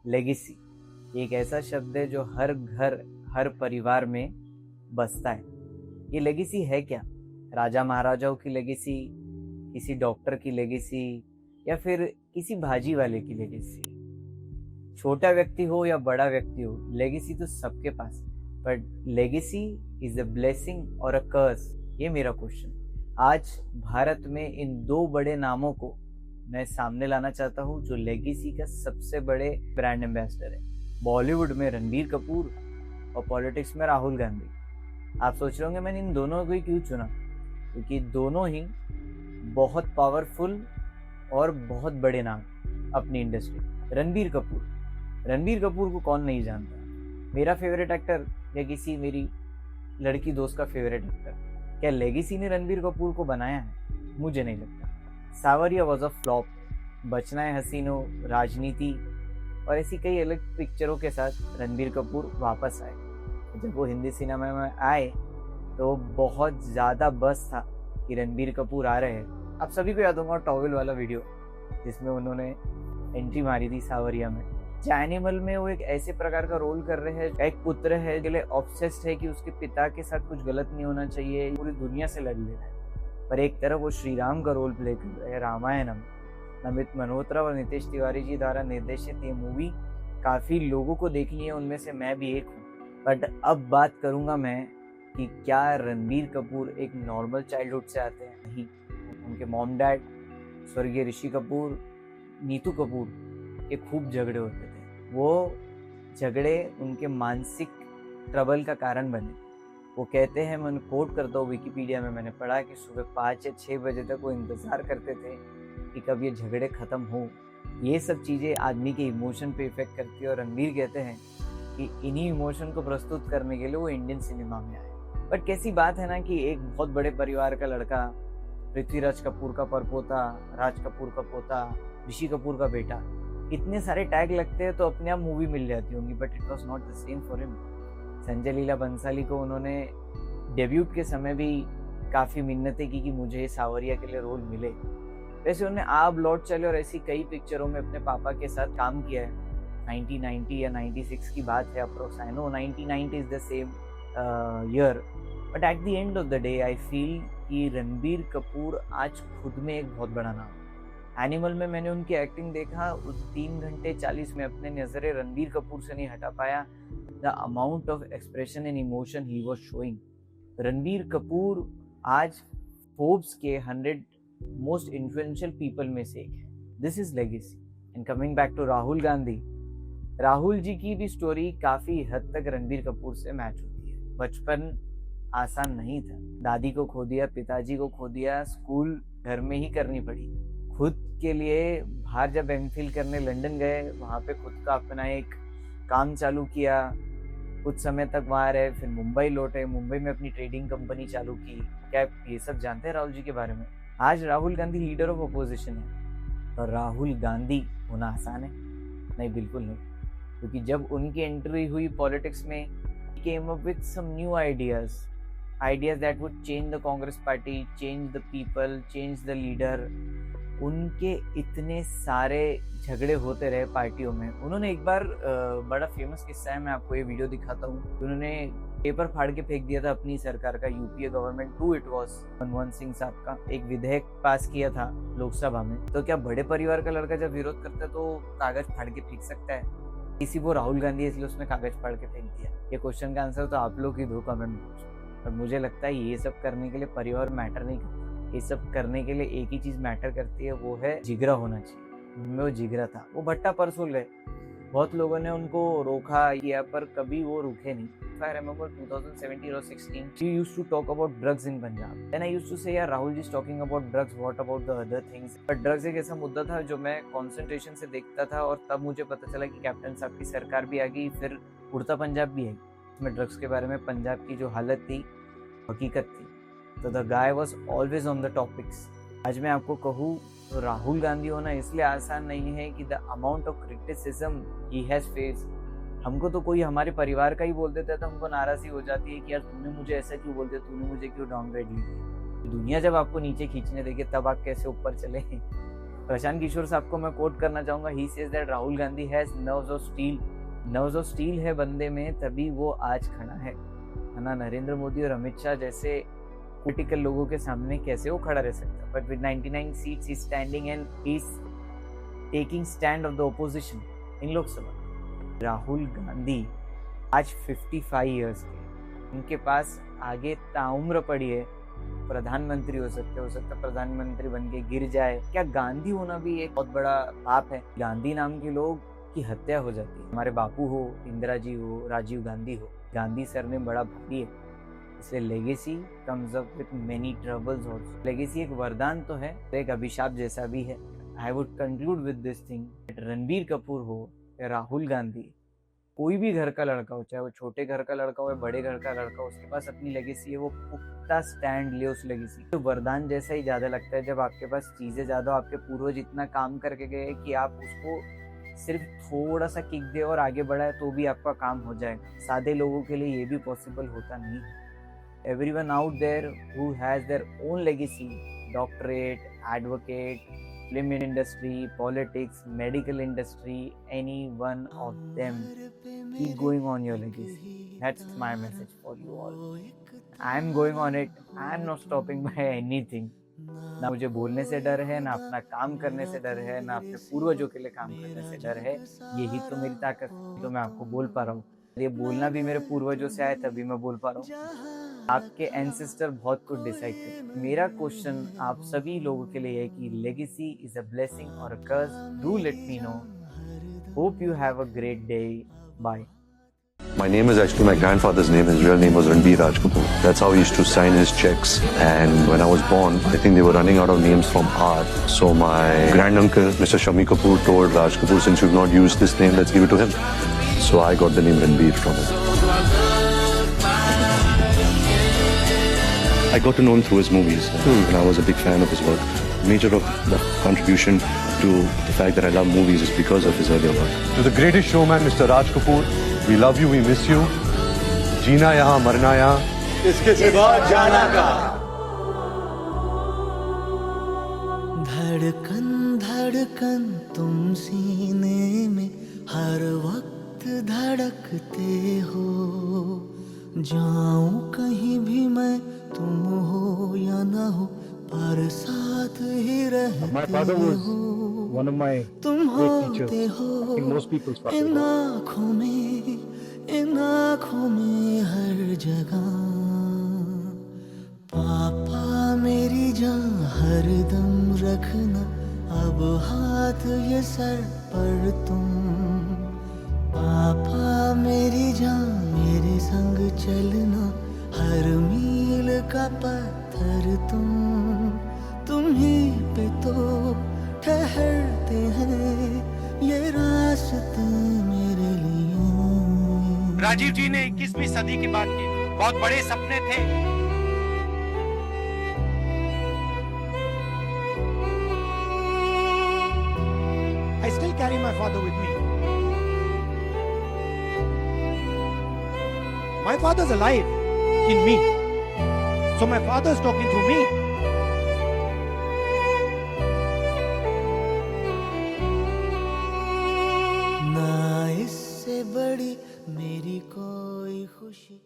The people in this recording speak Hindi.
लेगेसी एक ऐसा शब्द है जो हर घर हर परिवार में बसता है। ये लेगेसी है क्या? राजा महाराजाओं की लेगेसी, किसी डॉक्टर की लेगेसी, या फिर किसी भाजी वाले की लेगेसी? छोटा व्यक्ति हो या बड़ा व्यक्ति हो, लेगेसी तो सबके पास है। But legacy is a blessing और अ कर्स? ये मेरा क्वेश्चन। आज भारत में इन दो बड़े नामों को मैं सामने लाना चाहता हूँ जो लेगेसी का सबसे बड़े ब्रांड एम्बेसडर है। बॉलीवुड में रणबीर कपूर और पॉलिटिक्स में राहुल गांधी। आप सोच रहे होंगे मैंने इन दोनों को ही क्यों चुना, क्योंकि दोनों ही बहुत पावरफुल और बहुत बड़े नाम अपनी इंडस्ट्री। रणबीर कपूर को कौन नहीं जानता? मेरा फेवरेट एक्टर या किसी मेरी लड़की दोस्त का फेवरेट एक्टर। क्या लेगेसी ने रणबीर कपूर को बनाया है? मुझे नहीं लगता। सावरिया वॉज अ फ्लॉप। बचना है हसीनों, राजनीति और ऐसी कई अलग पिक्चरों के साथ रणबीर कपूर वापस आए। जब वो हिंदी सिनेमा में आए तो बहुत ज़्यादा बस था कि रणबीर कपूर आ रहे हैं। आप सभी को याद होगा टॉवेल वाला वीडियो जिसमें उन्होंने एंट्री मारी थी सावरिया में। एनिमल में वो एक ऐसे प्रकार का रोल कर रहे हैं, एक पुत्र है जो ऑब्सेस्ड है कि उसके पिता के साथ कुछ गलत नहीं होना चाहिए, पूरी दुनिया से लड़ ले रहा है। पर एक तरफ वो श्री राम का रोल प्ले कर रहे हैं रामायणम। नमित मल्होत्रा और नितेश तिवारी जी द्वारा निर्देशित ये मूवी काफ़ी लोगों को देखनी है, उनमें से मैं भी एक हूँ। बट अब बात करूँगा मैं कि क्या रणबीर कपूर एक नॉर्मल चाइल्डहुड से आते हैं? नहीं। उनके मॉम डैड स्वर्गीय ऋषि कपूर, नीतू कपूर के खूब झगड़े होते थे। वो झगड़े उनके मानसिक ट्रबल का कारण बने। वो कहते हैं, मैं कोट करता हूँ विकिपीडिया में, मैंने पढ़ा कि सुबह 5 या 6 बजे तक वो इंतज़ार करते थे कि कब ये झगड़े ख़त्म हो। ये सब चीज़ें आदमी के इमोशन पे इफ़ेक्ट करती है और रणबीर कहते हैं कि इन्हीं इमोशन को प्रस्तुत करने के लिए वो इंडियन सिनेमा में आए। बट कैसी बात है ना कि एक बहुत बड़े परिवार का लड़का, पृथ्वीराज कपूर का परपोता, राज कपूर का पोता, ऋषि कपूर का बेटा, इतने सारे टैग लगते हैं तो अपने आप मूवी मिल जाती होंगी। But it was not the same for him. Sanjay Leela Bhansali को उन्होंने डेब्यूट के समय भी काफ़ी मिन्नतें की कि मुझे सावरिया के लिए रोल मिले। वैसे उन्होंने आप लौट चले और ऐसी कई पिक्चरों में अपने पापा के साथ काम किया है। 1990 या 96 की बात है approx. I know 1990 is the same year, but at the end of the day I feel कि रणबीर कपूर आज खुद में एक बहुत बड़ा नाम है। एनिमल में मैंने उनकी एक्टिंग देखा, उस 3 घंटे 40 में अपने नज़रें रणबीर कपूर से नहीं हटा पाया। The amount of expression and emotion he was showing. Ranbir Kapoor आज फोर्ब्स के 100 मोस्ट इन्फ्लुएंशियल पीपल में से एक है। This is legacy. And coming back to Rahul Gandhi, Rahul ji की भी स्टोरी काफ़ी हद तक रणबीर कपूर से मैच होती है। बचपन आसान नहीं था, दादी को खो दिया, पिताजी को खो दिया, स्कूल घर में ही करनी पड़ी। खुद के लिए बाहर जब एमफिल करने लंदन गए, वहाँ पे खुद का अपना एक काम चालू किया, कुछ समय तक वहाँ रहे, फिर मुंबई लौटे, मुंबई में अपनी ट्रेडिंग कंपनी चालू की। क्या ये सब जानते हैं राहुल जी के बारे में? आज Rahul Gandhi leader of opposition है, और राहुल गांधी होना आसान है? नहीं, बिल्कुल नहीं। क्योंकि जब उनकी एंट्री हुई पॉलिटिक्स में, came up with some new ideas that would change the Congress party, change the people, change the leader. उनके इतने सारे झगड़े होते रहे पार्टियों में। उन्होंने एक बार बड़ा फेमस किस्सा है, मैं आपको ये वीडियो दिखाता हूँ। उन्होंने पेपर फाड़ के फेंक दिया था अपनी सरकार का, UPA government 2 it was, Manmohan Singh साहब का एक विधेयक पास किया था लोकसभा में। तो क्या बड़े परिवार का लड़का जब विरोध करता है तो कागज फाड़ के फेंक सकता है? किसी वो राहुल गांधी है इसलिए उसने कागज फाड़ के फेंक दिया? ये क्वेश्चन का आंसर तो आप लोग ही दो कमेंट में। और मुझे लगता है ये सब करने के लिए परिवार मैटर नहीं करता। ये सब करने के लिए एक ही चीज़ मैटर करती है, वो है जिगरा होना चाहिए। उनमें वो जिगरा था। वो भट्टा परसों गए, बहुत लोगों ने उनको रोका किया, पर कभी वो रुके नहीं। I remember 2017 or 16, she used to talk about drugs in Punjab. Then I used to say, यार Rahul ji is talking about drugs, what about the other things? But drugs एक ऐसा मुद्दा था जो मैं कंसंट्रेशन से देखता था, और तब मुझे पता चला कि कैप्टन साहब की सरकार भी आ गई, फिर उड़ता पंजाब भी आई। इसमें ड्रग्स के बारे में पंजाब की जो हालत थी, हकीकत थी। तो the guy was always on the topics. आज मैं आपको कहूँ तो राहुल गांधी होना इसलिए आसान नहीं है कि the amount of criticism he has faced. हमको तो कोई हमारे परिवार का ही बोल देता है तो हमको नाराज़ी हो जाती है कि यार तूने मुझे ऐसा क्यों बोलते, तूने मुझे क्यों डाउनग्रेड लिया। दुनिया जब आपको नीचे खींचने देगी तब आप कैसे ऊपर चले। प्रशांत किशोर साहब को मैं कोट करना चाहूंगा, he says that Rahul Gandhi has nerves of steel. Nerves of steel है बंदे में, तभी वो आज खड़ा है ना। नरेंद्र मोदी और अमित शाह जैसे पॉलिटिकल लोगों के सामने कैसे वो खड़ा रह सकता, बट विद 99 सीट्स ही standing and he is taking stand of the opposition in Lok Sabha. Rahul Gandhi आज 55 इयर्स के, उनके पास आगे ताउम्र पड़ी है, प्रधानमंत्री हो सकता प्रधानमंत्री बन के गिर जाए। क्या गांधी होना भी एक बहुत बड़ा पाप है? गांधी नाम के लोग की हत्या हो जाती है। हमारे बापू हो, इंदिरा जी हो, राजीव गांधी हो, गांधी सर ने बड़ा भारी है, इसलिए legacy comes up with many troubles also. Legacy एक वरदान तो है, तो एक अभिशाप जैसा भी है। I would conclude with this thing, Ranbir Kapoor हो या राहुल गांधी, कोई भी घर का लड़का हो, चाहे वो छोटे घर का लड़का हो या बड़े घर का लड़का हो, उसके पास अपनी लेगेसी है, वो पुख्ता स्टैंड ले उस लेगेसी। तो वरदान जैसा ही ज्यादा लगता है जब आपके पास चीजें ज्यादा, आपके पूर्वज इतना काम करके गए कि आप उसको सिर्फ थोड़ा सा किक दे और आगे बढ़ाए तो भी आपका काम हो जाएगा। सादे लोगों के लिए ये भी पॉसिबल होता नहीं। Everyone out there who has their own legacy, doctorate, advocate, film industry, politics, medical industry, any one of them, keep going on your legacy. That's my message for you all. I am going on it. I am not stopping by anything. ना मुझे बोलने से डर है, ना अपना काम करने से डर है, ना अपने पूर्वजों के लिए काम करने से डर है। यही तो मेरी ताकत है, तो मैं आपको बोल पा रहा हूँ। ये बोलना भी मेरे पूर्वजों से आया तभी मैं बोल पा रहा हूँ। आपके एंसेस्टर बहुत कुछ डिसाइड करते। मेरा क्वेश्चन आप सभी लोगों के लिए है कि लेगेसी इज अ ब्लेसिंग और a curse? Do let me know. Hope you have a great day. Bye. My name is actually my grandfather's name. His real name was Ranbir Raj Kapoor. That's how he used to sign his checks. And when I was born, I think they were running out of names from R. So my granduncle, Mr. Shami Kapoor, told Raj Kapoor, since you've not used this name, let's give it to him. So I got the name Ranbir from him. I got to know him through his movies, and I was a big fan of his work. Major of the contribution to the fact that I love movies is because of his earlier work. To the greatest showman, Mr. Raj Kapoor, we love you, we miss you. जीना यहाँ, मरना यहाँ, इसके सिवा जाना का। धड़कन धड़कन तुम सीने में हर वक्त धड़कते हो। जाऊं कहीं भी मैं, तुम हो या ना हो, पर साथ ही रहते हो। One of my तुम great teachers. होते हो I think most people's father. इन आँखों में हर जगह। पापा मेरी जान हर दम रखना, अब हाथ ये सर पर तुम। पापा मेरी जान मेरे संग चलना, हर मील का पत्थर तुम ही पे तो ठहरते हैं ये रास्ते मेरे लिए। राजीव जी ने 21वीं सदी की बात की, बहुत बड़े सपने थे। I still carry my father with me. My father's alive in me. So my father's talking through me. ना इससे बड़ी मेरी कोई खुशी।